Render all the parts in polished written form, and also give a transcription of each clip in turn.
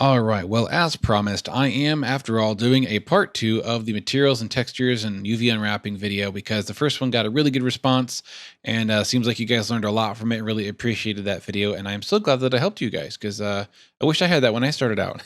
All right. Well, as promised, I am, after all, doing a part 2 of the materials and textures and UV unwrapping video because the first one got a really good response and seems like you guys learned a lot from it. Really appreciated that video. And I'm so glad that I helped you guys because I wish I had that when I started out.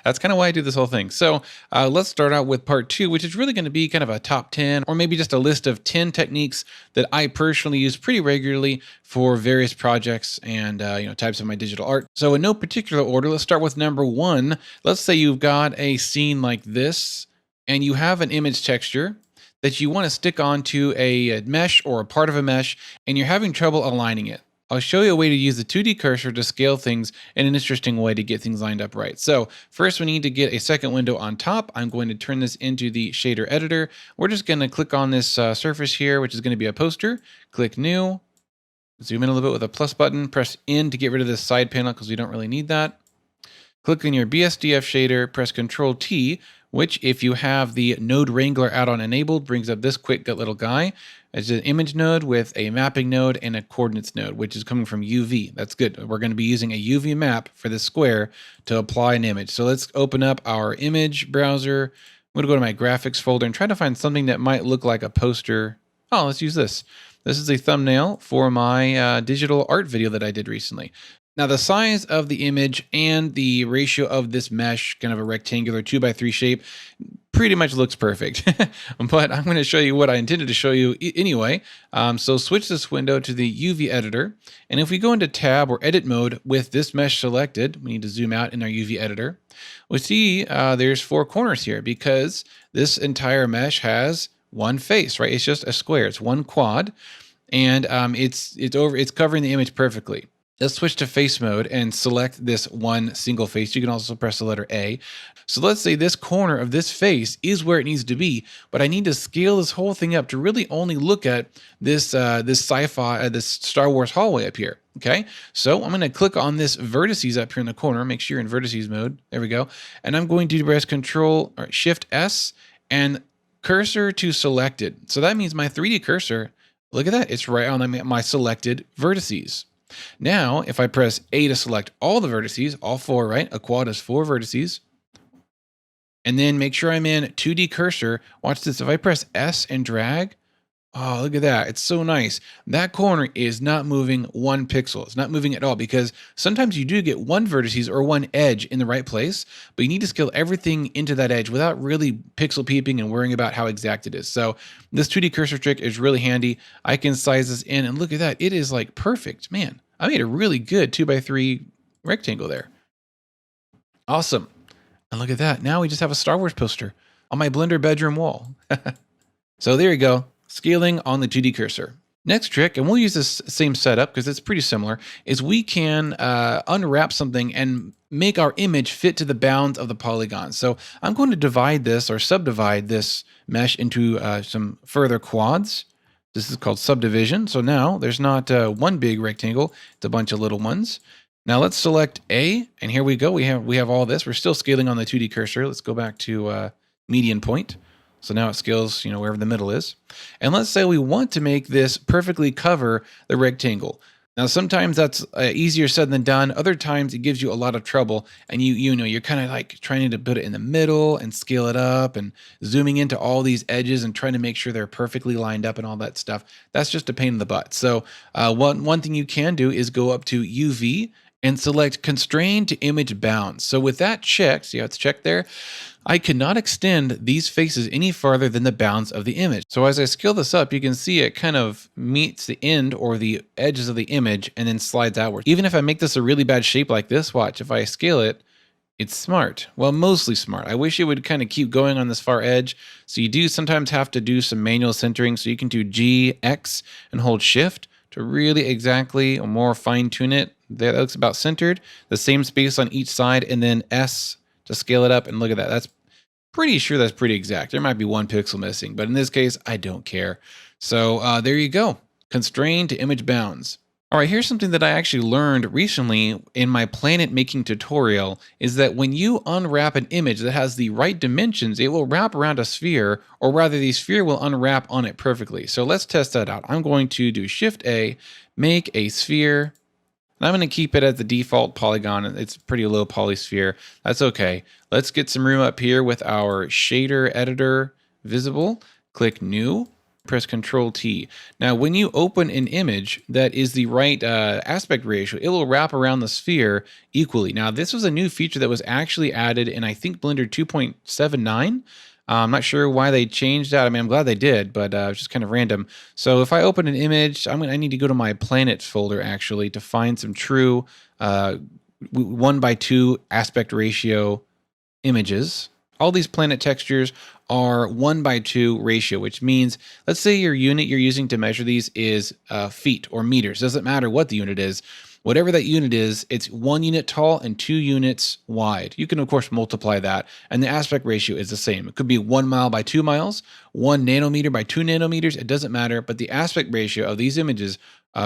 That's kind of why I do this whole thing. So let's start out with part 2, which is really going to be kind of a top 10 or maybe just a list of 10 techniques that I personally use pretty regularly for various projects and types of my digital art. So in no particular order, let's start with number 1. Let's say you've got a scene like this and you have an image texture that you want to stick onto a mesh or a part of a mesh and you're having trouble aligning it. I'll show you a way to use the 2D cursor to scale things in an interesting way to get things lined up right. So first we need to get a second window on top. I'm going to turn this into the shader editor. We're just going to click on this surface here, which is going to be a poster. Click new. Zoom in a little bit with a plus button, press N to get rid of this side panel because we don't really need that. Click on your BSDF shader, press Control T, which if you have the Node Wrangler add-on enabled, brings up this quick little guy. It's an image node with a mapping node and a coordinates node, which is coming from UV. That's good. We're going to be using a UV map for this square to apply an image. So let's open up our image browser. I'm going to go to my graphics folder and try to find something that might look like a poster. Oh, let's use this. This is a thumbnail for my digital art video that I did recently. Now the size of the image and the ratio of this mesh, kind of a rectangular 2x3 shape, pretty much looks perfect. But I'm going to show you what I intended to show you anyway. So switch this window to the UV editor. And if we go into tab or edit mode with this mesh selected, we need to zoom out in our UV editor. We see there's 4 corners here because this entire mesh has one face, right? It's just a square. It's one quad, and it's covering the image perfectly. Let's switch to face mode and select this one single face. You can also press the letter A. So let's say this corner of this face is where it needs to be, but I need to scale this whole thing up to really only look at this this Star Wars hallway up here. Okay, so I'm going to click on this vertices up here in the corner. Make sure you're in vertices mode. There we go. And I'm going to press Shift S and cursor to selected. So that means my 3D cursor, look at that, it's right on my selected vertices. Now, if I press A to select all the vertices, all 4, right? A quad is 4 vertices. And then make sure I'm in 2D cursor. Watch this. If I press S and drag, oh, look at that. It's so nice. That corner is not moving 1 pixel. It's not moving at all because sometimes you do get 1 vertices or 1 edge in the right place, but you need to scale everything into that edge without really pixel peeping and worrying about how exact it is. So this 2D cursor trick is really handy. I can size this in and look at that. It is like perfect. Man, I made a really good 2x3 rectangle there. Awesome. And look at that. Now we just have a Star Wars poster on my Blender bedroom wall. So there you go. Scaling on the 2D cursor. Next trick, and we'll use this same setup because it's pretty similar, is we can unwrap something and make our image fit to the bounds of the polygon. So I'm going to divide this or subdivide this mesh into some further quads. This is called subdivision. So now there's not one big rectangle, it's a bunch of little ones. Now let's select A, and here we go. We have all this. We're still scaling on the 2D cursor. Let's go back to median point. So now it scales, wherever the middle is. And let's say we want to make this perfectly cover the rectangle. Now, sometimes that's easier said than done. Other times it gives you a lot of trouble, and you're kind of like trying to put it in the middle and scale it up and zooming into all these edges and trying to make sure they're perfectly lined up and all that stuff. That's just a pain in the butt. So one thing you can do is go up to UV and select Constrain to Image Bounds. So with that checked, see how it's checked there? I cannot extend these faces any farther than the bounds of the image. So as I scale this up, you can see it kind of meets the end or the edges of the image and then slides outward. Even if I make this a really bad shape like this, watch, if I scale it, it's smart. Well, mostly smart. I wish it would kind of keep going on this far edge. So you do sometimes have to do some manual centering. So you can do G, X, and hold Shift to really exactly or more fine tune it. That looks about centered. The same space on each side, and then S to scale it up. And look at that. That's pretty sure that's pretty exact. There might be 1 pixel missing, but in this case, I don't care. So there you go. Constrain to image bounds. All right, here's something that I actually learned recently in my planet making tutorial is that when you unwrap an image that has the right dimensions, it will wrap around a sphere, or rather the sphere will unwrap on it perfectly. So let's test that out. I'm going to do Shift A, make a sphere. And I'm going to keep it at the default polygon. It's a pretty low polysphere. That's okay. Let's get some room up here with our shader editor visible. Click New. Press Control T. Now, when you open an image that is the right aspect ratio, it will wrap around the sphere equally. Now, this was a new feature that was actually added in, I think, Blender 2.79. I'm not sure why they changed that. I mean, I'm glad they did, but it's just kind of random. So if I open an image, I need to go to my planets folder actually to find some true 1:2 aspect ratio images. All these planet textures are 1:2 ratio, which means, let's say your unit you're using to measure these is feet or meters. Doesn't matter what the unit is. Whatever that unit is, it's 1 unit tall and 2 units wide. You can, of course, multiply that, and the aspect ratio is the same. It could be 1 mile by 2 miles, 1 nanometer by 2 nanometers. It doesn't matter, but the aspect ratio of these images,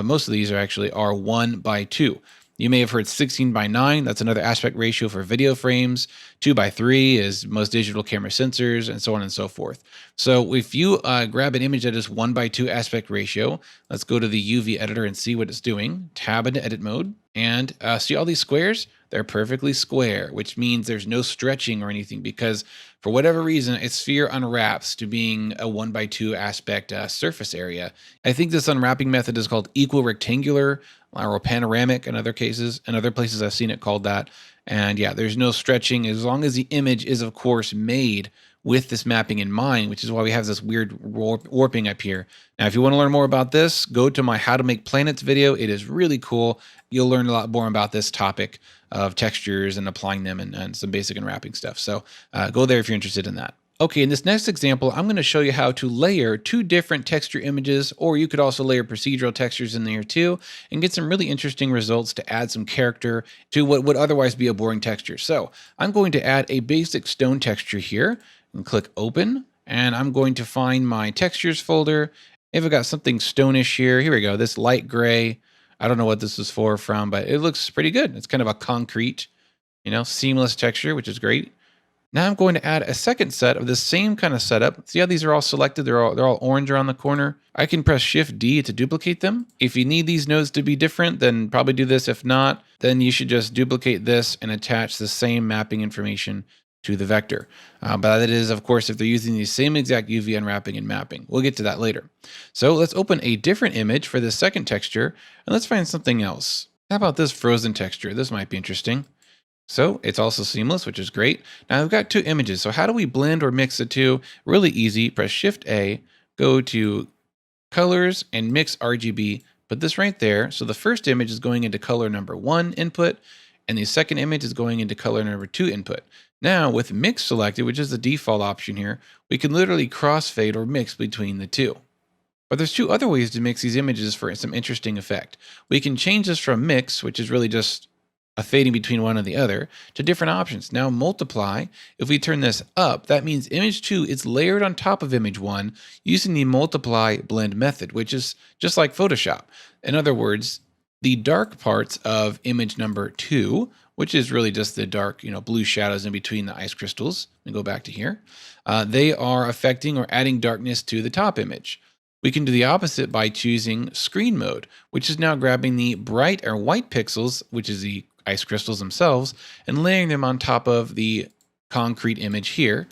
most of these are 1:2. You may have heard 16:9. That's another aspect ratio for video frames. 2:3 is most digital camera sensors, and so on and so forth. So if you grab an image that is 1:2 aspect ratio, let's go to the UV editor and see what it's doing. Tab into edit mode, and see all these squares? They're perfectly square, which means there's no stretching or anything, because for whatever reason, a sphere unwraps to being a 1:2 aspect surface area. I think this unwrapping method is called equal rectangular or panoramic in other cases. In other places, I've seen it called that. And yeah, there's no stretching as long as the image is, of course, made with this mapping in mind, which is why we have this weird warping up here. Now, if you want to learn more about this, go to my How to Make Planets video. It is really cool. You'll learn a lot more about this topic of textures and applying them and some basic unwrapping stuff. So go there if you're interested in that. Okay, in this next example, I'm going to show you how to layer 2 different texture images, or you could also layer procedural textures in there too, and get some really interesting results to add some character to what would otherwise be a boring texture. So I'm going to add a basic stone texture here, and click Open, and I'm going to find my textures folder. If I got something stonish here we go, this light gray. I don't know what this is from, but it looks pretty good. It's kind of a concrete, seamless texture, which is great. Now I'm going to add a second set of the same kind of setup. See how these are all selected? They're all orange around the corner. I can press Shift D to duplicate them. If you need these nodes to be different, then probably do this. If not, then you should just duplicate this and attach the same mapping information to the vector. But that is, of course, if they're using the same exact UV unwrapping and mapping. We'll get to that later. So let's open a different image for the second texture, and let's find something else. How about this frozen texture? This might be interesting. So it's also seamless, which is great. Now I've got 2 images. So how do we blend or mix the 2? Really easy. Press Shift A, go to Colors and Mix RGB. Put this right there. So the first image is going into color number 1 input, and the second image is going into color number 2 input. Now with Mix selected, which is the default option here, we can literally crossfade or mix between the 2. But there's 2 other ways to mix these images for some interesting effect. We can change this from Mix, which is really just a fading between one and the other, to different options. Now multiply, if we turn this up, that means image 2 is layered on top of image 1 using the multiply blend method, which is just like Photoshop. In other words, the dark parts of image number 2, which is really just the dark, blue shadows in between the ice crystals, and go back to here, they are affecting or adding darkness to the top image. We can do the opposite by choosing screen mode, which is now grabbing the bright or white pixels, which is the ice crystals themselves, and layering them on top of the concrete image here.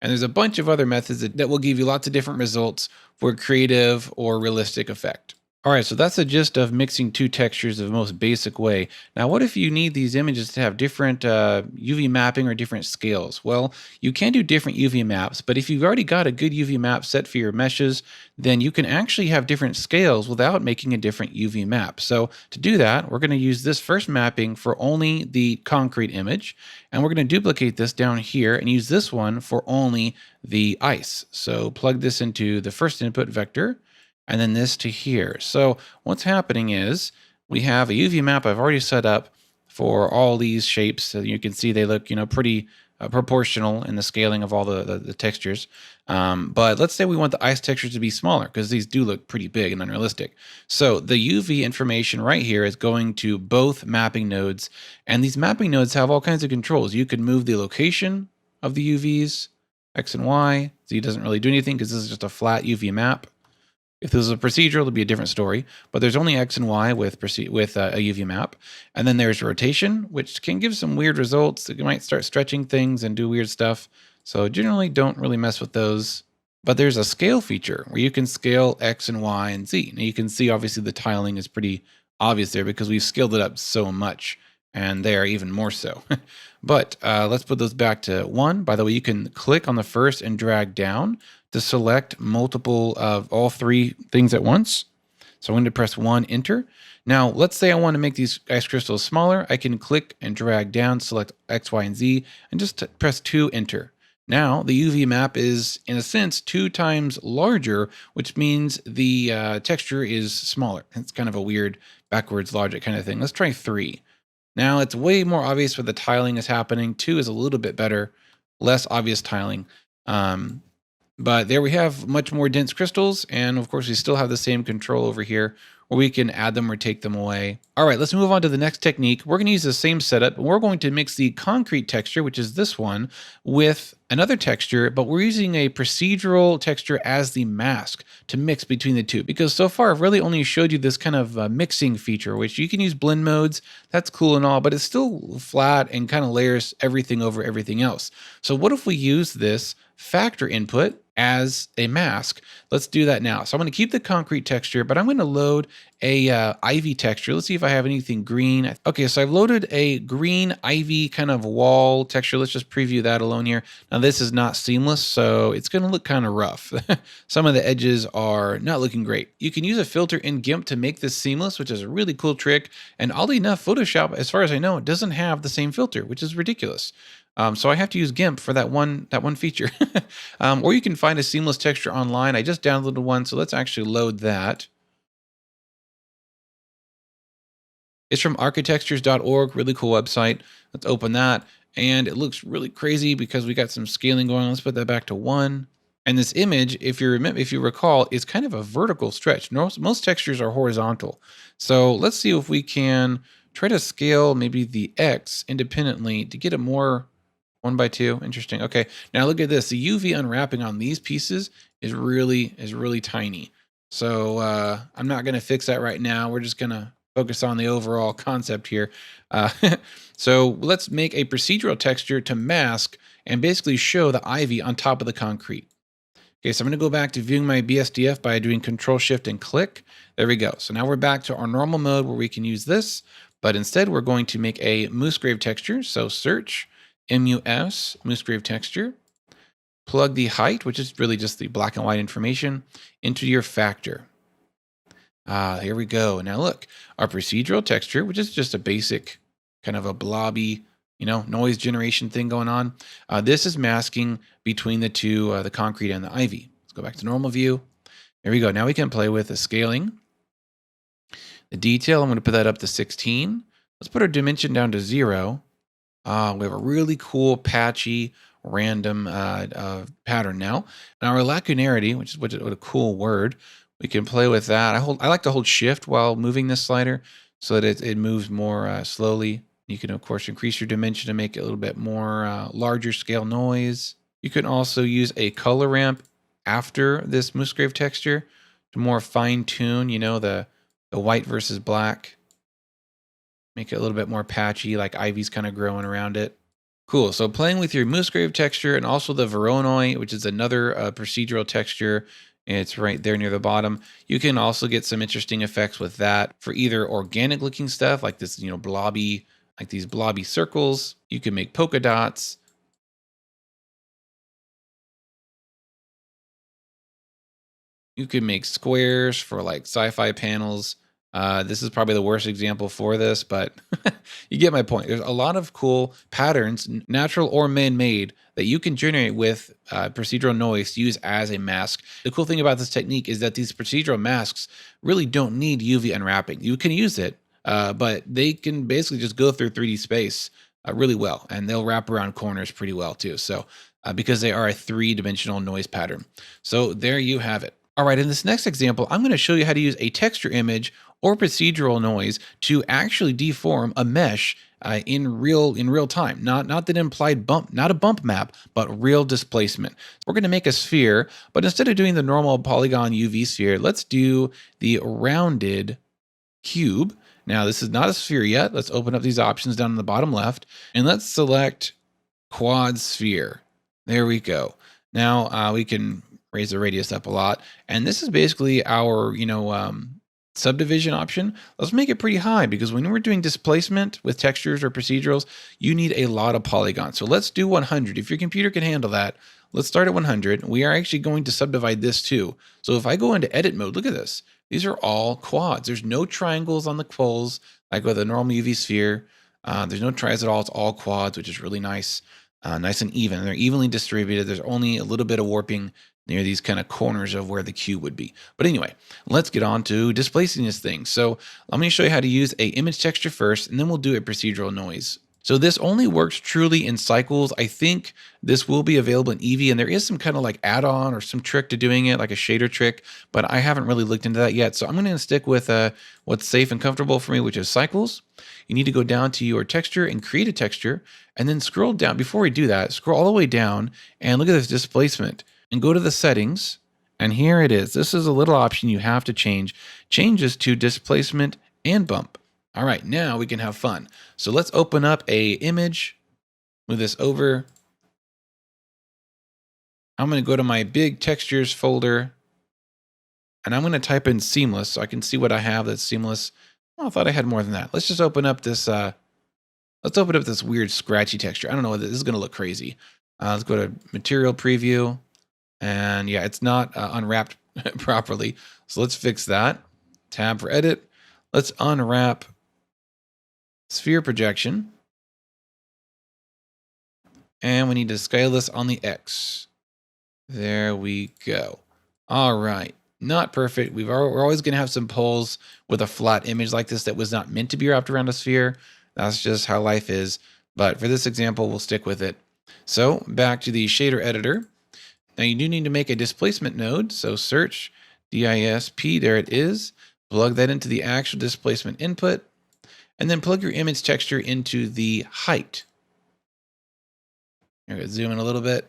And there's a bunch of other methods that will give you lots of different results for creative or realistic effect. All right, so that's the gist of mixing 2 textures the most basic way. Now, what if you need these images to have different UV mapping or different scales? Well, you can do different UV maps, but if you've already got a good UV map set for your meshes, then you can actually have different scales without making a different UV map. So to do that, we're going to use this first mapping for only the concrete image, and we're going to duplicate this down here and use this one for only the ice. So plug this into the first input vector, and then this to here. So what's happening is we have a UV map I've already set up for all these shapes. So you can see they look, pretty proportional in the scaling of all the textures. But let's say we want the ice textures to be smaller because these do look pretty big and unrealistic. So the UV information right here is going to both mapping nodes, and these mapping nodes have all kinds of controls. You can move the location of the UVs, X and Y. Z doesn't really do anything because this is just a flat UV map. If this was a procedural, it'd be a different story, but there's only X and Y with a UV map. And then there's rotation, which can give some weird results. You might start stretching things and do weird stuff. So generally don't really mess with those. But there's a scale feature where you can scale X and Y and Z. Now you can see obviously the tiling is pretty obvious there because we've scaled it up so much, and there even more so. But let's put those back to 1. By the way, you can click on the first and drag down to select multiple of all 3 things at once. So I'm going to press 1, enter. Now, let's say I want to make these ice crystals smaller. I can click and drag down, select X, Y, and Z, and just press 2, enter. Now, the UV map is, in a sense, 2 times larger, which means the texture is smaller. It's kind of a weird backwards logic kind of thing. Let's try 3. Now, it's way more obvious where the tiling is happening. 2 is a little bit better, less obvious tiling. But there we have much more dense crystals. And of course, we still have the same control over here where we can add them or take them away. All right, let's move on to the next technique. We're going to use the same setup. We're going to mix the concrete texture, which is this one, with another texture, but we're using a procedural texture as the mask to mix between the two. Because so far, I've really only showed you this kind of mixing feature, which you can use blend modes. That's cool and all, but it's still flat and kind of layers everything over everything else. So what if we use this factor input as a mask? Let's do that now. So I'm going to keep the concrete texture, but I'm going to load a ivy texture. Let's see if I have anything green. Okay, so I've loaded a green ivy kind of wall texture. Let's just preview that alone here. Now this is not seamless, so it's going to look kind of rough. Some of the edges are not looking great. You can use a filter in GIMP to make this seamless, which is a really cool trick. And oddly enough, Photoshop, as far as I know, doesn't have the same filter, which is ridiculous. So I have to use GIMP for that one feature. Or you can find a seamless texture online. I just downloaded one, so let's actually load that. It's from architectures.org, really cool website. Let's open that. And it looks really crazy because we got some scaling going on. Let's put that back to 1. And this image, if you recall, is kind of a vertical stretch. Most textures are horizontal. So let's see if we can try to scale maybe the X independently to get it more 1 by 2. Interesting. Okay. Now look at this. The UV unwrapping on these pieces is really tiny. So I'm not going to fix that right now. We're just going to focus on the overall concept here. So let's make a procedural texture to mask and basically show the ivy on top of the concrete. Okay, so I'm going to go back to viewing my BSDF by doing Control Shift and click. There we go. So now we're back to our normal mode where we can use this, but instead we're going to make a Moosegrave texture. So search MUS, Moosegrave texture, plug the height, which is really just the black and white information, into your factor. Here we go. Now look, our procedural texture, which is just a basic kind of a blobby, noise generation thing going on. This is masking between the two, the concrete and the ivy. Let's go back to normal view. There we go. Now we can play with the scaling. The detail, I'm going to put that up to 16. Let's put our dimension down to 0. We have a really cool, patchy, random pattern now. Now our lacunarity, which is what a cool word. We can play with that. I like to hold Shift while moving this slider so that it moves more slowly. You can, of course, increase your dimension to make it a little bit more larger scale noise. You can also use a color ramp after this Moosegrave texture to more fine tune, the white versus black. Make it a little bit more patchy, like ivy's kind of growing around it. Cool. So playing with your Moosegrave texture and also the Voronoi, which is another procedural texture. It's right there near the bottom. You can also get some interesting effects with that for either organic looking stuff like this, blobby, like these blobby circles. You can make polka dots. You can make squares for like sci-fi panels. This is probably the worst example for this, but you get my point. There's a lot of cool patterns, natural or man-made, that you can generate with procedural noise to use as a mask. The cool thing about this technique is that these procedural masks really don't need UV unwrapping. You can use it, but they can basically just go through 3D space really well, and they'll wrap around corners pretty well too. So because they are a 3-dimensional noise pattern. So there you have it. All right, in this next example, I'm going to show you how to use a texture image or procedural noise to actually deform a mesh in real time. Not that implied bump, not a bump map, but real displacement. So we're going to make a sphere, but instead of doing the normal polygon UV sphere, let's do the rounded cube. Now this is not a sphere yet. Let's open up these options down in the bottom left, and let's select quad sphere. There we go. Now we can raise the radius up a lot, and this is basically our subdivision option. Let's make it pretty high, because when we're doing displacement with textures or procedurals, you need a lot of polygons. So let's do 100. If your computer can handle that, let's start at 100. We are actually going to subdivide this too. So if I go into edit mode, look at this. These are all quads. There's no triangles on the poles like with a normal UV sphere. There's no tris at all. It's all quads, which is really nice. Nice and even. They're evenly distributed. There's only a little bit of warping near these kind of corners of where the cube would be. But anyway, let's get on to displacing this thing. So let me show you how to use a image texture first, and then we'll do a procedural noise. So this only works truly in cycles. I think this will be available in Eevee, and there is some kind of like add-on or some trick to doing it, like a shader trick, but I haven't really looked into that yet. So I'm going to stick with what's safe and comfortable for me, which is cycles. You need to go down to your texture and create a texture, and then scroll down. Before we do that, scroll all the way down and look at this displacement, and go to the settings. And here it is. This is a little option you have to change. Changes to displacement and bump. All right, now we can have fun. So let's open up a image, move this over. I'm going to go to my big textures folder, and I'm going to type in seamless so I can see what I have that's seamless. Oh, I thought I had more than that. Let's just open up this, let's open up this weird scratchy texture. I don't know, this is going to look crazy. Let's go to material preview, and yeah, it's not unwrapped properly. So let's fix that. Tab for edit. Let's unwrap sphere projection, and we need to scale this on the X. There we go. All right, not perfect. We're always going to have some poles with a flat image like this that was not meant to be wrapped around a sphere. That's just how life is. But for this example, we'll stick with it. So back to the shader editor. Now you do need to make a displacement node. So search DISP, there it is. Plug that into the actual displacement input, and then plug your image texture into the height. I'm going to zoom in a little bit.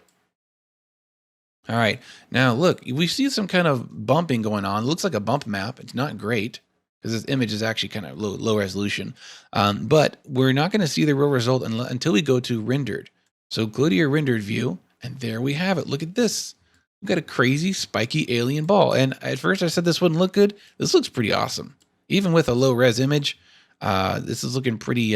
All right, now look, we see some kind of bumping going on. It looks like a bump map. It's not great because this image is actually kind of low resolution. But we're not going to see the real result until we go to rendered. So go to your rendered view, and there we have it. Look at this. We've got a crazy spiky alien ball. And at first I said this wouldn't look good. This looks pretty awesome. Even with a low res image, this is looking pretty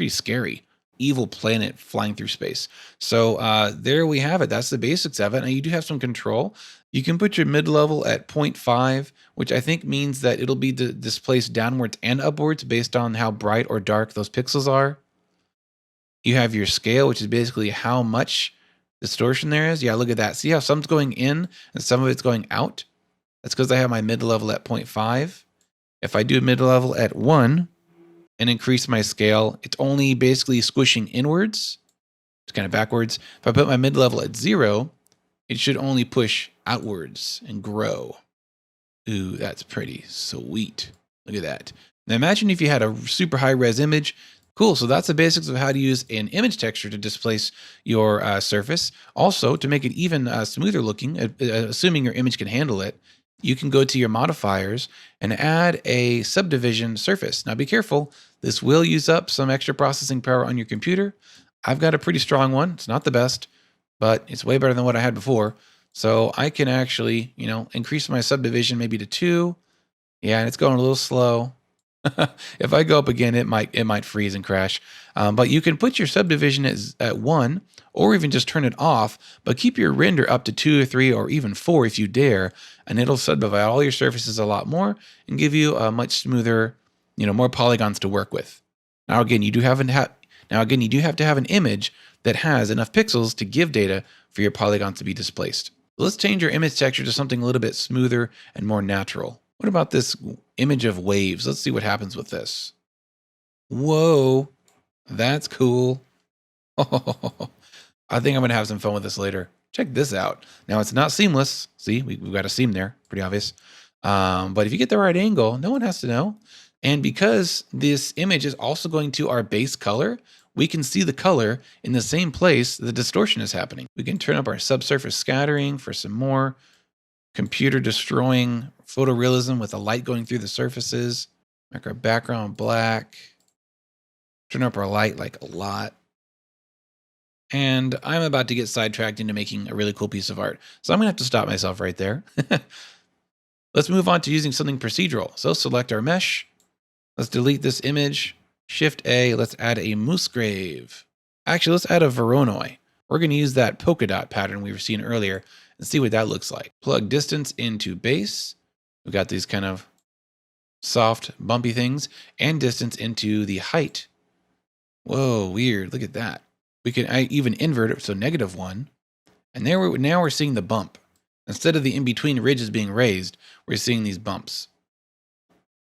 scary. Evil planet flying through space. So there we have it. That's the basics of it. Now you do have some control. You can put your mid-level at 0.5, which I think means that it'll be displaced downwards and upwards based on how bright or dark those pixels are. You have your scale, which is basically how much distortion there is. Yeah, look at that. See how some's going in and some of it's going out? That's because I have my mid-level at 0.5. If I do mid-level at 1 and increase my scale, it's only basically squishing inwards. It's kind of backwards. If I put my mid-level at 0, it should only push outwards and grow. Ooh, that's pretty sweet. Look at that. Now imagine if you had a super high-res image. Cool, so that's the basics of how to use an image texture to displace your surface. Also, to make it even smoother looking, assuming your image can handle it, you can go to your modifiers and add a subdivision surface. Now be careful, this will use up some extra processing power on your computer. I've got a pretty strong one. It's not the best, but it's way better than what I had before. So I can actually, increase my subdivision maybe to 2. Yeah, and it's going a little slow. If I go up again, it might freeze and crash. But you can put your subdivision at 1, or even just turn it off, but keep your render up to 2 or 3 or even 4 if you dare, and it'll subdivide all your surfaces a lot more and give you a much smoother, more polygons to work with. Now again, you do have to have an image that has enough pixels to give data for your polygons to be displaced. Let's change your image texture to something a little bit smoother and more natural. What about this image of waves? Let's see what happens with this. Whoa, that's cool. I think I'm going to have some fun with this later. Check this out. Now, it's not seamless. See, we've got a seam there. Pretty obvious. But if you get the right angle, no one has to know. And because this image is also going to our base color, we can see the color in the same place the distortion is happening. We can turn up our subsurface scattering for some more computer destroying photorealism with the light going through the surfaces. Make our background black. Turn up our light like a lot. And I'm about to get sidetracked into making a really cool piece of art. So I'm gonna have to stop myself right there. Let's move on to using something procedural. So select our mesh. Let's delete this image. Shift A, let's add a moose grave. Actually, let's add a Voronoi. We're gonna use that polka dot pattern we were seeing earlier and see what that looks like. Plug distance into base. We've got these kind of soft, bumpy things, and distance into the height. Whoa, weird, look at that. We can even invert it, so -1. And now we're seeing the bump. Instead of the in-between ridges being raised, we're seeing these bumps.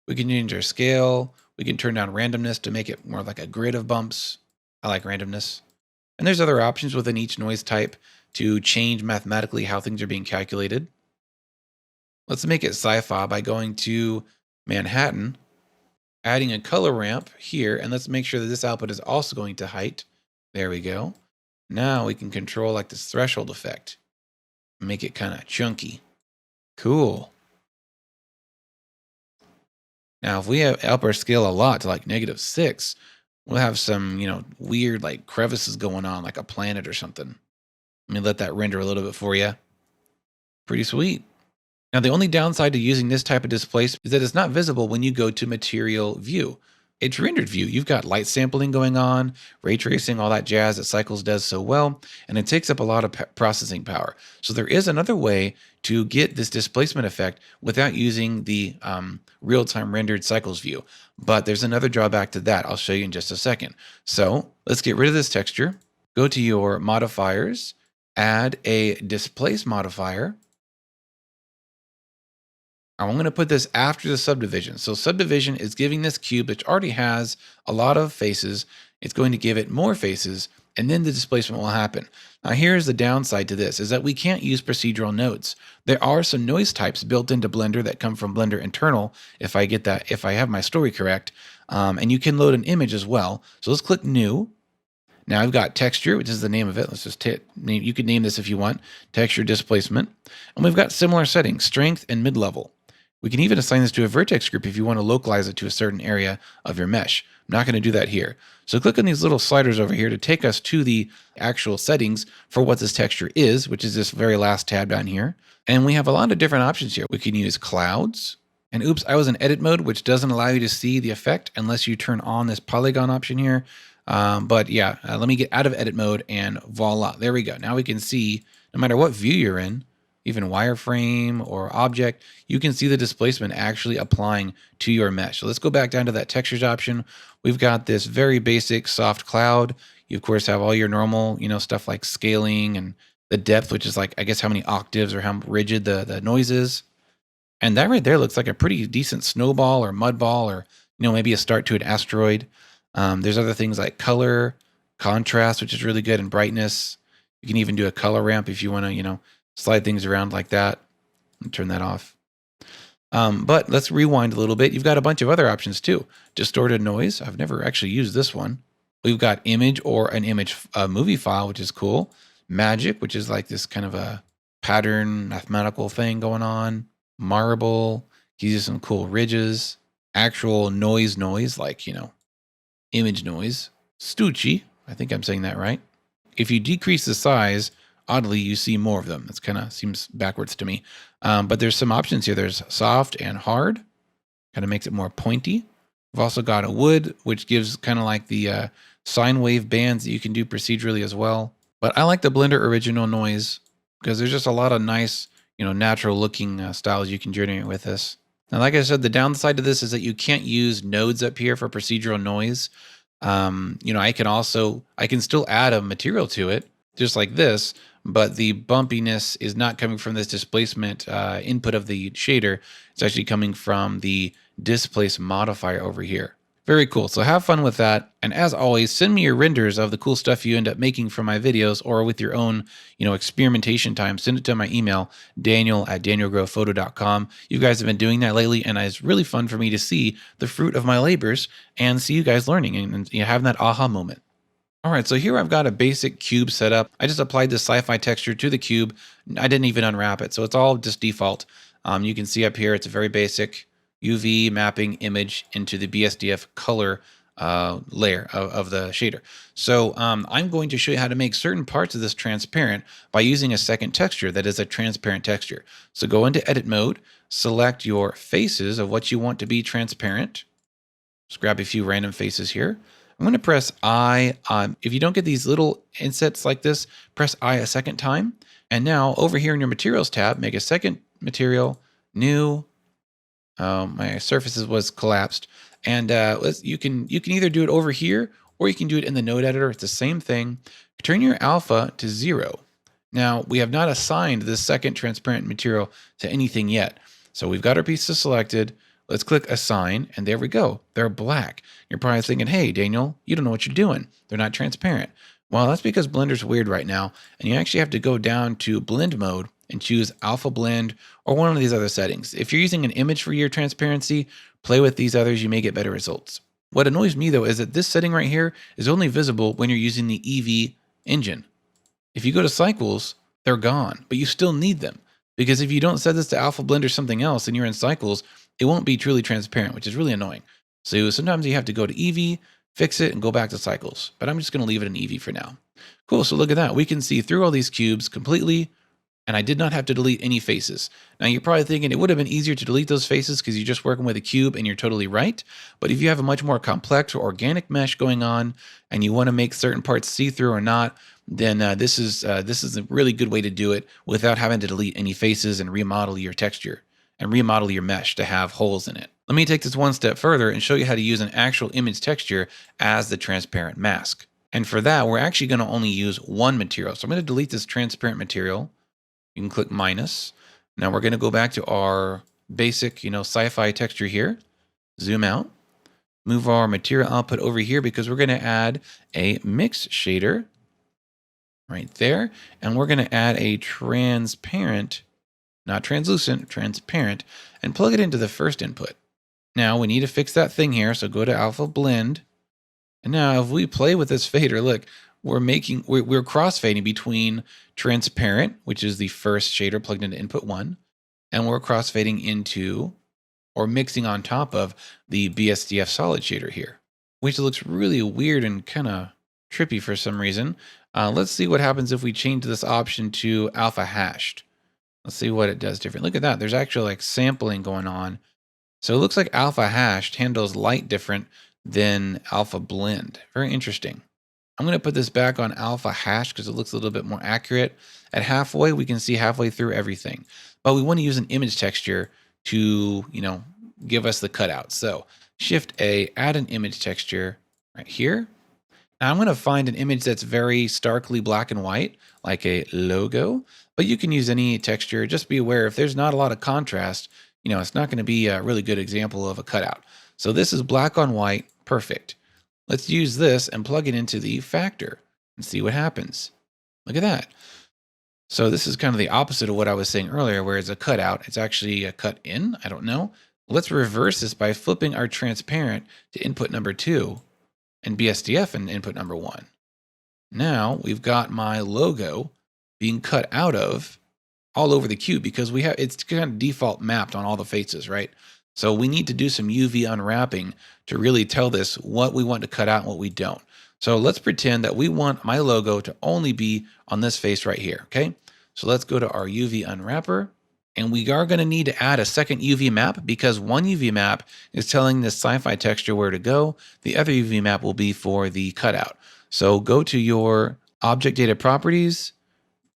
We can change our scale. We can turn down randomness to make it more like a grid of bumps. I like randomness. And there's other options within each noise type to change mathematically how things are being calculated. Let's make it sci-fi by going to Manhattan, adding a color ramp here, and let's make sure that this output is also going to height. There we go. Now we can control like this threshold effect. Make it kind of chunky. Cool. Now, if we up our scale a lot to like -6, we'll have some, weird like crevices going on, like a planet or something. Let me let that render a little bit for you. Pretty sweet. Now, the only downside to using this type of displacement is that it's not visible when you go to material view. It's rendered view. You've got light sampling going on, ray tracing, all that jazz that Cycles does so well, and it takes up a lot of processing power. So there is another way to get this displacement effect without using the real-time rendered Cycles view. But there's another drawback to that. I'll show you in just a second. So let's get rid of this texture. Go to your modifiers, add a displace modifier. I'm going to put this after the subdivision. So subdivision is giving this cube, which already has a lot of faces. It's going to give it more faces, and then the displacement will happen. Now, here's the downside to this, is that we can't use procedural nodes. There are some noise types built into Blender that come from Blender internal, if I have my story correct. And you can load an image as well. So let's click New. Now I've got texture, which is the name of it. Let's just name. You could name this if you want. Texture displacement. And we've got similar settings, strength and mid-level. We can even assign this to a vertex group if you want to localize it to a certain area of your mesh. I'm not going to do that here. So click on these little sliders over here to take us to the actual settings for what this texture is, which is this very last tab down here. And we have a lot of different options here. We can use clouds. And oops, I was in edit mode, which doesn't allow you to see the effect unless you turn on this polygon option here. But yeah, let me get out of edit mode and voila, there we go. Now we can see, no matter what view you're in, even wireframe or object, you can see the displacement actually applying to your mesh. So let's go back down to that textures option. We've got this very basic soft cloud. You of course have all your normal, stuff like scaling and the depth, which is like, I guess, how many octaves or how rigid the noise is. And that right there looks like a pretty decent snowball or mud ball, or, maybe a start to an asteroid. There's other things like color, contrast, which is really good, and brightness. You can even do a color ramp if you want to, slide things around like that and turn that off. But let's rewind a little bit. You've got a bunch of other options too. Distorted noise. I've never actually used this one. We've got image or an image movie file, which is cool. Magic, which is like this kind of a pattern mathematical thing going on. Marble, gives you some cool ridges. Actual noise, like, image noise. Stucci, I think I'm saying that right. If you decrease the size, oddly, you see more of them. That's kind of seems backwards to me. But there's some options here. There's soft and hard. Kind of makes it more pointy. We've also got a wood, which gives kind of like the sine wave bands that you can do procedurally as well. But I like the Blender original noise because there's just a lot of nice, natural looking styles you can generate with this. Now, like I said, the downside to this is that you can't use nodes up here for procedural noise. I can still add a material to it, just like this, but the bumpiness is not coming from this displacement input of the shader. It's actually coming from the displace modifier over here. Very cool. So have fun with that. And as always, send me your renders of the cool stuff you end up making from my videos or with your own, experimentation time. Send it to my email, daniel@danielgrowphoto.com. You guys have been doing that lately, and it's really fun for me to see the fruit of my labors and see you guys learning and having that aha moment. All right, so here I've got a basic cube set up. I just applied the sci-fi texture to the cube. I didn't even unwrap it, so it's all just default. You can see up here, it's a very basic UV mapping image into the BSDF color layer of the shader. So I'm going to show you how to make certain parts of this transparent by using a second texture that is a transparent texture. So go into edit mode, select your faces of what you want to be transparent. Just grab a few random faces here. I'm going to press I. If you don't get these little insets like this, press I a second time. And now over here in your materials tab, make a second material, new. My surfaces was collapsed. And you can either do it over here or you can do it in the node editor. It's the same thing. Turn your alpha to 0. Now we have not assigned this second transparent material to anything yet. So we've got our pieces selected. Let's click assign, and there we go. They're black. You're probably thinking, hey, Daniel, you don't know what you're doing. They're not transparent. Well, that's because Blender's weird right now, and you actually have to go down to blend mode and choose alpha blend or one of these other settings. If you're using an image for your transparency, play with these others. You may get better results. What annoys me, though, is that this setting right here is only visible when you're using the EV engine. If you go to cycles, they're gone, but you still need them. Because if you don't set this to alpha blend or something else and you're in cycles, it won't be truly transparent, which is really annoying. So sometimes you have to go to EV, fix it, and go back to cycles. But I'm just going to leave it in EV for now. Cool, so look at that. We can see through all these cubes completely, and I did not have to delete any faces. Now you're probably thinking it would have been easier to delete those faces because you're just working with a cube, and you're totally right. But if you have a much more complex or organic mesh going on, and you want to make certain parts see-through or not, then this is a really good way to do it without having to delete any faces and remodel your texture and remodel your mesh to have holes in it. Let me take this one step further and show you how to use an actual image texture as the transparent mask. And for that, we're actually going to only use one material. So I'm going to delete this transparent material. You can click minus. Now we're going to go back to our basic, sci-fi texture here. Zoom out. Move our material output over here because we're going to add a mix shader right there. And we're going to add a transparent, not translucent, transparent, and plug it into the first input. Now we need to fix that thing here. So go to alpha blend. And now if we play with this fader, look, we're crossfading between transparent, which is the first shader plugged into input 1, and we're crossfading into or mixing on top of the BSDF solid shader here, which looks really weird and kind of trippy for some reason. Let's see what happens if we change this option to alpha hashed. Let's see what it does different. Look at that. There's actually like sampling going on. So it looks like alpha hashed handles light different than alpha blend. Very interesting. I'm going to put this back on alpha hash because it looks a little bit more accurate. At halfway, we can see halfway through everything. But we want to use an image texture to, give us the cutout. So Shift A, add an image texture right here. Now I'm going to find an image that's very starkly black and white, like a logo. But you can use any texture. Just be aware if there's not a lot of contrast, it's not going to be a really good example of a cutout. So this is black on white. Perfect. Let's use this and plug it into the factor and see what happens. Look at that. So this is kind of the opposite of what I was saying earlier, where it's a cutout. It's actually a cut in. I don't know. Let's reverse this by flipping our transparent to input number 2 and BSDF in input number 1. Now we've got my logo being cut out of all over the cube because it's kind of default mapped on all the faces, right? So we need to do some UV unwrapping to really tell this what we want to cut out and what we don't. So let's pretend that we want my logo to only be on this face right here, okay? So let's go to our UV unwrapper, and we are going to need to add a second UV map because one UV map is telling this sci-fi texture where to go. The other UV map will be for the cutout. So go to your object data properties,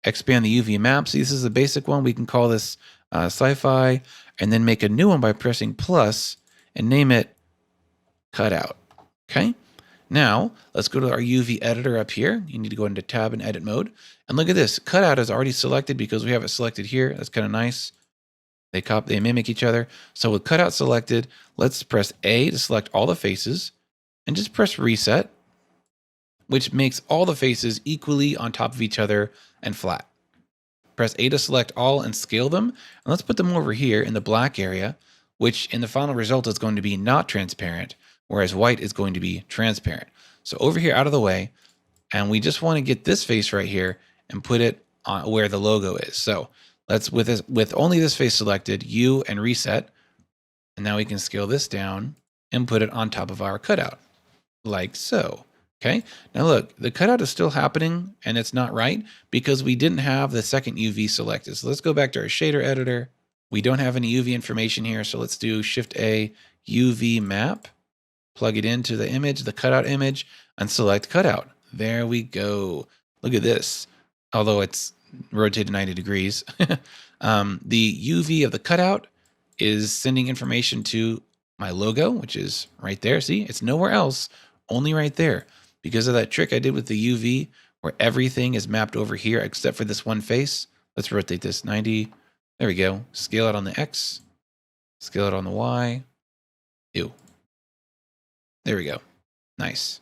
expand the UV map. See, this is the basic one. We can call this sci-fi, and then make a new one by pressing plus and name it cutout. Okay. Now let's go to our UV editor up here. You need to go into tab and edit mode. And look at this. Cutout is already selected because we have it selected here. That's kind of nice. They mimic each other. So with cutout selected, let's press A to select all the faces. and just press reset, which makes all the faces equally on top of each other and flat. Press A to select all and scale them. And let's put them over here in the black area, which in the final result is going to be not transparent, whereas white is going to be transparent. So over here out of the way, and we just want to get this face right here and put it on where the logo is. So let's, with only this face selected, U and reset. And now we can scale this down and put it on top of our cutout, like so. Okay, now look, the cutout is still happening and it's not right because we didn't have the second UV selected. So let's go back to our shader editor. We don't have any UV information here. So let's do Shift A, UV map, plug it into the image, the cutout image, and select cutout. There we go. Look at this. Although it's rotated 90 degrees, the UV of the cutout is sending information to my logo, which is right there. See, it's nowhere else, only right there. Because of that trick I did with the UV, where everything is mapped over here except for this one face. Let's rotate this 90. There we go. Scale it on the X. Scale it on the Y. Ew. There we go. Nice.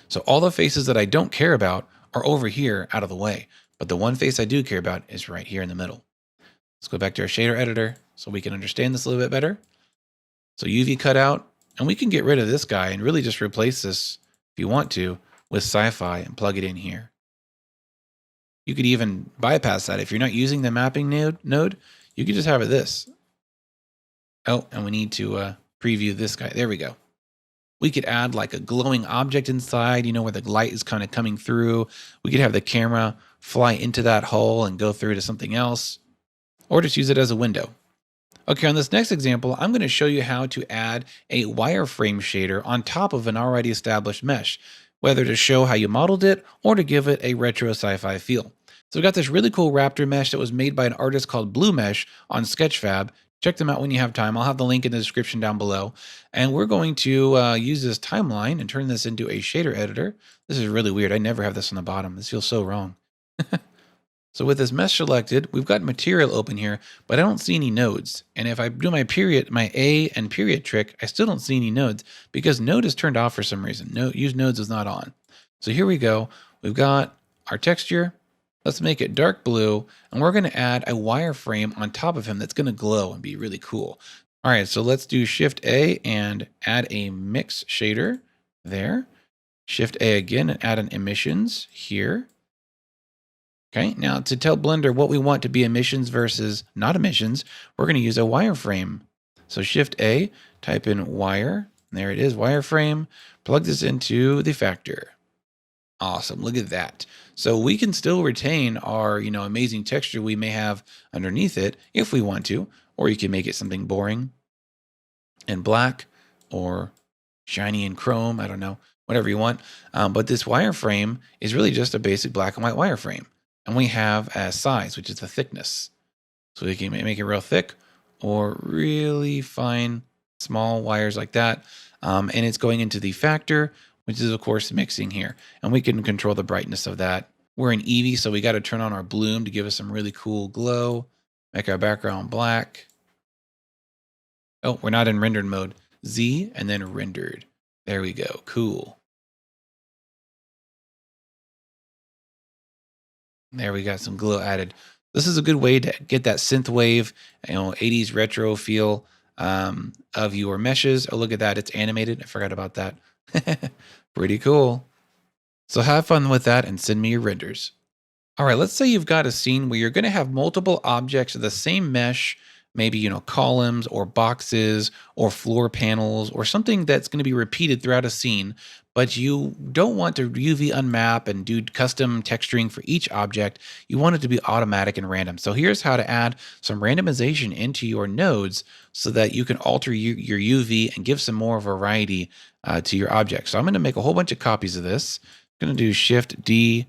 So all the faces that I don't care about are over here out of the way. But the one face I do care about is right here in the middle. Let's go back to our shader editor so we can understand this a little bit better. So UV cutout. And we can get rid of this guy and really just replace this, if you want to, with sci-fi and plug it in here. You could even bypass that. If you're not using the mapping node, you could just have it this. Oh, and we need to preview this guy. There we go. We could add like a glowing object inside, you know, where the light is kind of coming through. We could have the camera fly into that hole and go through to something else, or just use it as a window. Okay, on this next example, I'm going to show you how to add a wireframe shader on top of an already established mesh, whether to show how you modeled it or to give it a retro sci-fi feel. So we've got this really cool Raptor mesh that was made by an artist called Bluemesh on Sketchfab. Check them out when you have time. I'll have the link in the description down below. And we're going to use this timeline and turn this into a shader editor. This is really weird. I never have this on the bottom. This feels so wrong. So with this mesh selected, we've got material open here, but I don't see any nodes. And if I do my A and period trick, I still don't see any nodes because node is turned off for some reason. Use nodes is not on. So here we go. We've got our texture. Let's make it dark blue. And we're going to add a wireframe on top of him that's going to glow and be really cool. All right, so let's do Shift A and add a mix shader there. Shift A again and add an emissions here. Okay, now to tell Blender what we want to be emissions versus not emissions, we're going to use a wireframe. So Shift A, type in wire, there it is, wireframe, plug this into the factor. Awesome, look at that. So we can still retain our, amazing texture we may have underneath it if we want to, or you can make it something boring and black or shiny and chrome, I don't know, whatever you want. But this wireframe is really just a basic black and white wireframe. And we have a size, which is the thickness. So we can make it real thick or really fine, small wires like that. And it's going into the factor, which is, of course, mixing here. And we can control the brightness of that. We're in Eevee, so we got to turn on our bloom to give us some really cool glow. Make our background black. Oh, we're not in rendered mode. Z and then rendered. There we go. Cool. There we got some glow added. This is a good way to get that synthwave, 80s retro feel of your meshes. Oh, look at that. It's animated. I forgot about that. Pretty cool. So have fun with that and send me your renders. All right, let's say you've got a scene where you're going to have multiple objects of the same mesh, maybe, columns or boxes or floor panels or something that's going to be repeated throughout a scene, but you don't want to UV unmap and do custom texturing for each object. You want it to be automatic and random. So here's how to add some randomization into your nodes so that you can alter your UV and give some more variety to your object. So I'm going to make a whole bunch of copies of this. I'm going to do Shift D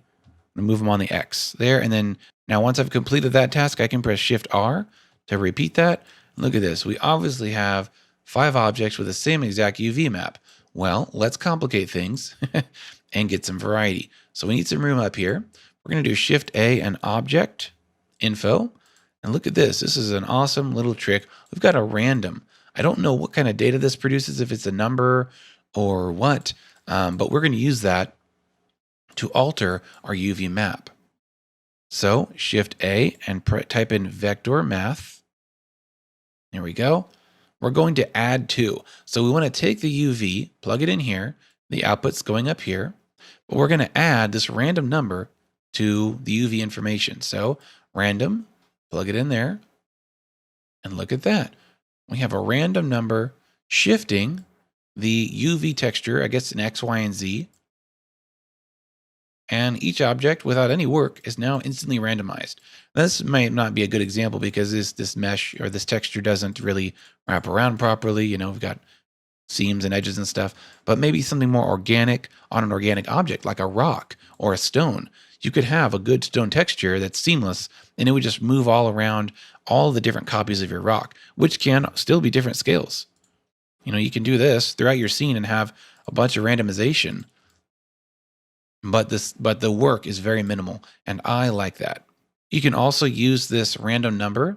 and move them on the X there. And then now once I've completed that task, I can press Shift R to repeat that. Look at this. We obviously have 5 objects with the same exact UV map. Well, let's complicate things and get some variety. So we need some room up here. We're going to do Shift A and Object Info. And look at this. This is an awesome little trick. We've got a random. I don't know what kind of data this produces, if it's a number or what, but we're going to use that to alter our UV map. So Shift A and type in vector math. There we go. We're going to add 2. So we want to take the UV, plug it in here. The output's going up here. But we're going to add this random number to the UV information. So random, plug it in there. And look at that. We have a random number shifting the UV texture, I guess in X, Y, and Z. And each object, without any work, is now instantly randomized. This might not be a good example because this mesh or this texture doesn't really wrap around properly. You know, we've got seams and edges and stuff, but maybe something more organic on an organic object like a rock or a stone. You could have a good stone texture that's seamless, and it would just move all around all the different copies of your rock, which can still be different scales. You know, you can do this throughout your scene and have a bunch of randomization, but the work is very minimal, and I like that. You can also use this random number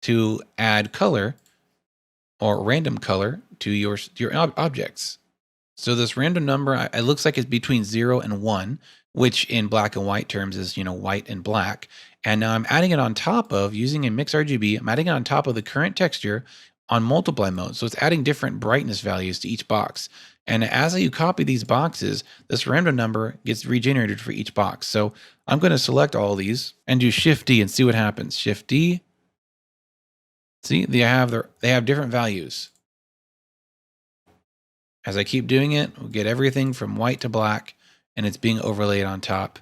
to add color or random color to your objects. So this random number, it looks like it's between 0 and 1, which in black and white terms is, you know, white and black. And now I'm adding it on top of, using a mix RGB, I'm adding it on top of the current texture on multiply mode. So it's adding different brightness values to each box. And as you copy these boxes, this random number gets regenerated for each box. So I'm going to select all these and do Shift D and see what happens. Shift D. See, they have different values. As I keep doing it, we'll get everything from white to black, and it's being overlaid on top.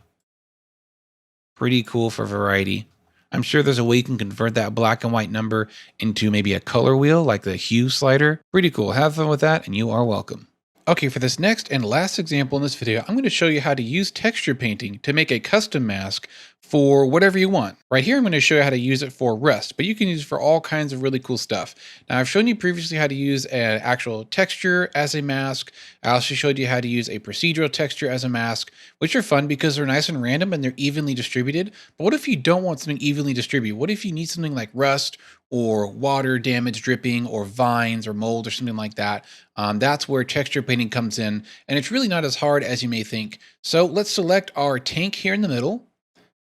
Pretty cool for variety. I'm sure there's a way you can convert that black and white number into maybe a color wheel, like the hue slider. Pretty cool. Have fun with that, and you are welcome. Okay, for this next and last example in this video, I'm going to show you how to use texture painting to make a custom mask for whatever you want. Right here, I'm going to show you how to use it for rust, but you can use it for all kinds of really cool stuff. Now, I've shown you previously how to use an actual texture as a mask. I also showed you how to use a procedural texture as a mask, which are fun because they're nice and random and they're evenly distributed. But what if you don't want something evenly distributed? What if you need something like rust or water damage dripping or vines or mold or something like that? That's where texture painting comes in, and it's really not as hard as you may think. So let's select our tank here in the middle.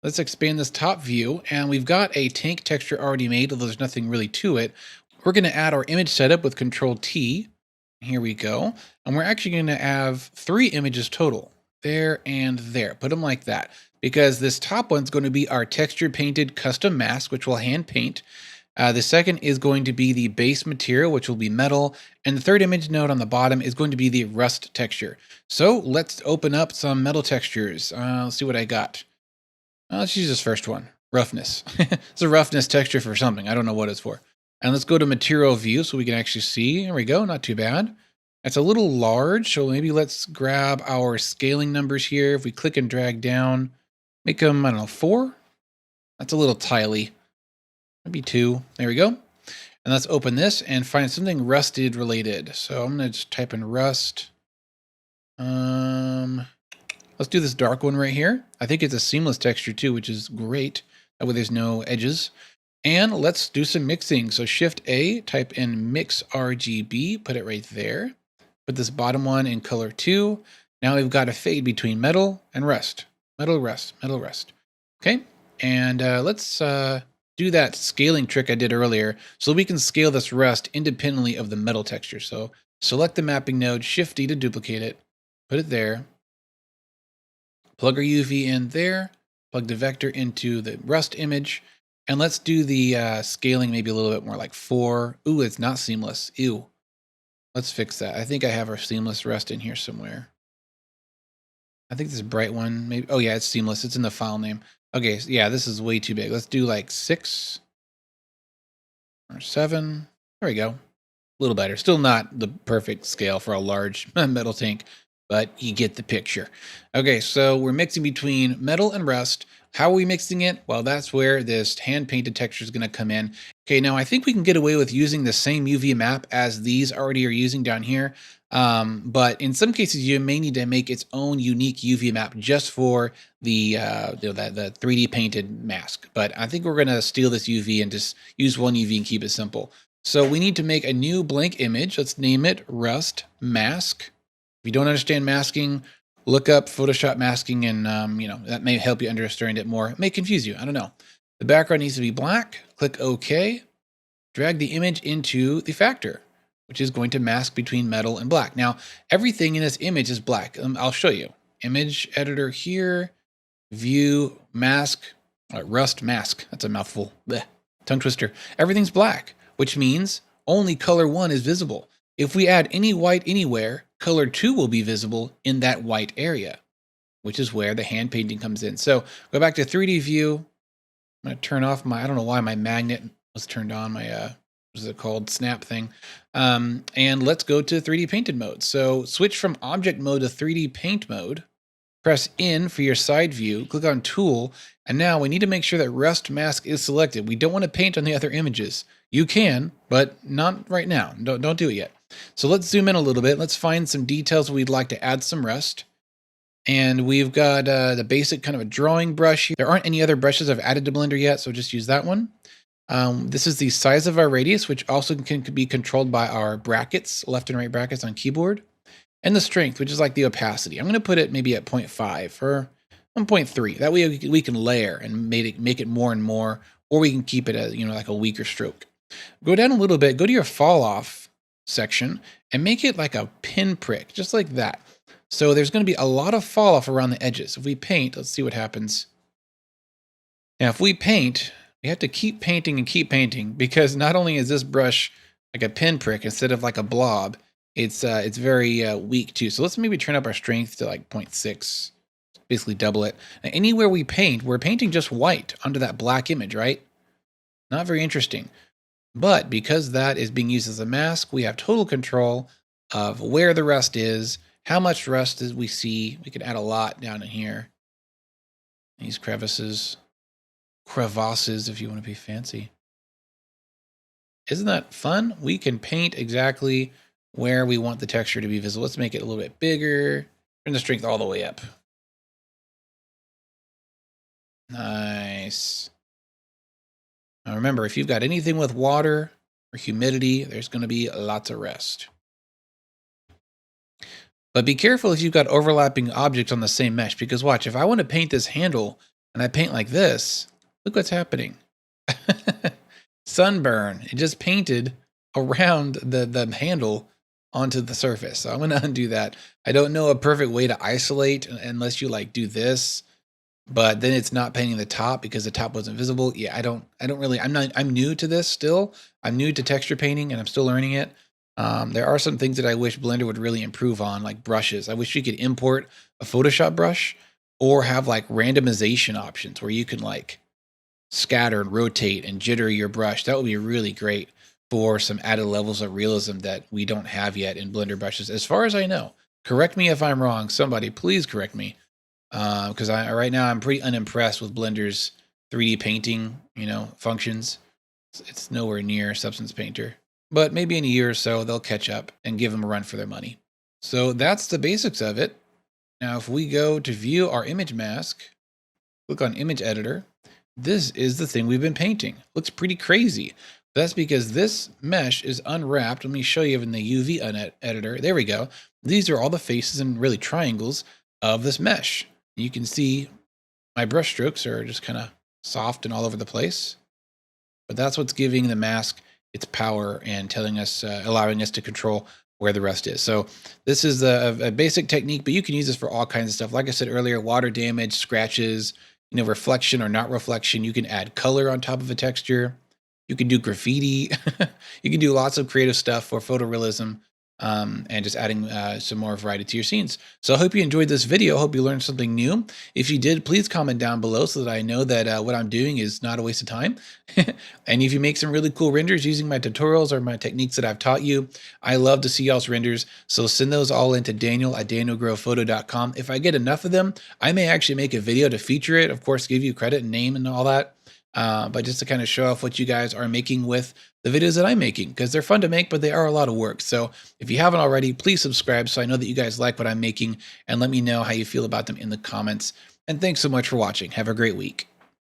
Let's expand this top view, and we've got a tank texture already made, although there's nothing really to it. We're going to add our image setup with Control T. Here we go. And we're actually going to have 3 images total, there and there. Put them like that, because this top one's going to be our texture painted custom mask, which we'll hand paint. The second is going to be the base material, which will be metal. And the third image node on the bottom is going to be the rust texture. So let's open up some metal textures. Let's see what I got. Let's use this first one, roughness. It's a roughness texture for something. I don't know what it's for. And let's go to material view so we can actually see. There we go, not too bad. It's a little large, so maybe let's grab our scaling numbers here. If we click and drag down, make them, I don't know, 4? That's a little tiley. Maybe 2. There we go. And let's open this and find something rusted related. So I'm going to just type in rust. Let's do this dark one right here. I think it's a seamless texture too, which is great. That way there's no edges. And let's do some mixing. So Shift A, type in mix RGB, put it right there. Put this bottom one in color 2. Now we've got a fade between metal and rust. Metal, rust, metal, rust. Okay. And let's do that scaling trick I did earlier so we can scale this rust independently of the metal texture. So select the mapping node, Shift D to duplicate it, put it there. Plug our UV in there, plug the vector into the rust image, and let's do the scaling maybe a little bit more, like 4. Ooh, it's not seamless. Ew. Let's fix that. I think I have our seamless rust in here somewhere. I think this bright one, maybe. Oh yeah, it's seamless. It's in the file name. Okay, so yeah, this is way too big. Let's do like 6 or 7. There we go. A little better. Still not the perfect scale for a large metal tank, but you get the picture. Okay, so we're mixing between metal and rust. How are we mixing it? Well, that's where this hand-painted texture is going to come in. Okay, now I think we can get away with using the same UV map as these already are using down here. But in some cases, you may need to make its own unique UV map just for the 3D painted mask. But I think we're going to steal this UV and just use one UV and keep it simple. So we need to make a new blank image. Let's name it Rust Mask. If you don't understand masking, look up Photoshop masking, and that may help you understand it more. It may confuse you. I don't know. The background needs to be black. Click OK. Drag the image into the factor, which is going to mask between metal and black. Now, everything in this image is black. I'll show you. Image editor here, view, mask, Rust mask. That's a mouthful. Blech. Tongue twister. Everything's black, which means only color 1 is visible. If we add any white anywhere, color 2 will be visible in that white area, which is where the hand painting comes in. So go back to 3D view. I'm going to turn off my, I don't know why my magnet was turned on, my, what is it called? Snap thing. And let's go to 3D painted mode. So switch from object mode to 3D paint mode. Press in for your side view, click on tool, and now we need to make sure that Rust mask is selected. We don't want to paint on the other images. You can, but not right now. Don't do it yet. So let's zoom in a little bit. Let's find some details we'd like to add some rust. And we've got the basic kind of a drawing brush here. There aren't any other brushes I've added to Blender yet, so just use that one. This is the size of our radius, which also can be controlled by our brackets, left and right brackets on keyboard. And the strength, which is like the opacity. I'm going to put it maybe at 0.5 or 1.3. That way we can layer and make it more and more, or we can keep it as, like a weaker stroke. Go down a little bit, go to your fall off section and make it like a pinprick, just like that. So there's going to be a lot of fall off around the edges. If we paint, let's see what happens. Now, if we paint, we have to keep painting because not only is this brush like a pinprick instead of like a blob, it's very weak too. So let's maybe turn up our strength to like 0.6, basically double it. Now, anywhere we paint, we're painting just white onto that black image, right? Not very interesting. But because that is being used as a mask, we have total control of where the rust is, how much rust we see. We can add a lot down in here. These crevasses if you want to be fancy. Isn't that fun? We can paint exactly where we want the texture to be visible. Let's make it a little bit bigger. Turn the strength all the way up. Nice. Now remember, if you've got anything with water or humidity, there's going to be lots of rust. But be careful if you've got overlapping objects on the same mesh, because watch, if I want to paint this handle and I paint like this, look what's happening. Sunburn. It just painted around the handle onto the surface. So I'm going to undo that. I don't know a perfect way to isolate unless you like do this, but then it's not painting the top because the top wasn't visible. Yeah, I don't really, I'm new to this still. I'm new to texture painting and I'm still learning it. There are some things that I wish Blender would really improve on, like brushes. I wish you could import a Photoshop brush or have like randomization options where you can like scatter and rotate and jitter your brush. That would be really great for some added levels of realism that we don't have yet in Blender brushes, as far as I know. Correct me if I'm wrong. Somebody please correct me, because right now I'm pretty unimpressed with Blender's 3D painting, functions. It's nowhere near Substance Painter, but maybe in a year or so they'll catch up and give them a run for their money. So that's the basics of it. Now, if we go to view our image mask, click on Image Editor, this is the thing we've been painting. Looks pretty crazy. That's because this mesh is unwrapped. Let me show you in the UV editor. There we go. These are all the faces and really triangles of this mesh. You can see my brush strokes are just kind of soft and all over the place. But that's what's giving the mask its power and telling us, allowing us to control where the rest is. So this is a basic technique, but you can use this for all kinds of stuff. Like I said earlier, water damage, scratches, reflection or not reflection. You can add color on top of a texture. You can do graffiti. You can do lots of creative stuff for photorealism, and just adding some more variety to your scenes. So I hope you enjoyed this video. I hope you learned something new. If you did, please comment down below so that I know that what I'm doing is not a waste of time. And if you make some really cool renders using my tutorials or my techniques that I've taught you, I love to see y'all's renders. So send those all into daniel@danielgrovephoto.com. If I get enough of them, I may actually make a video to feature it. Of course, give you credit and name and all that. But just to kind of show off what you guys are making with the videos that I'm making, because they're fun to make, but they are a lot of work. So if you haven't already, please subscribe so I know that you guys like what I'm making, and let me know how you feel about them in the comments. And thanks so much for watching. Have a great week.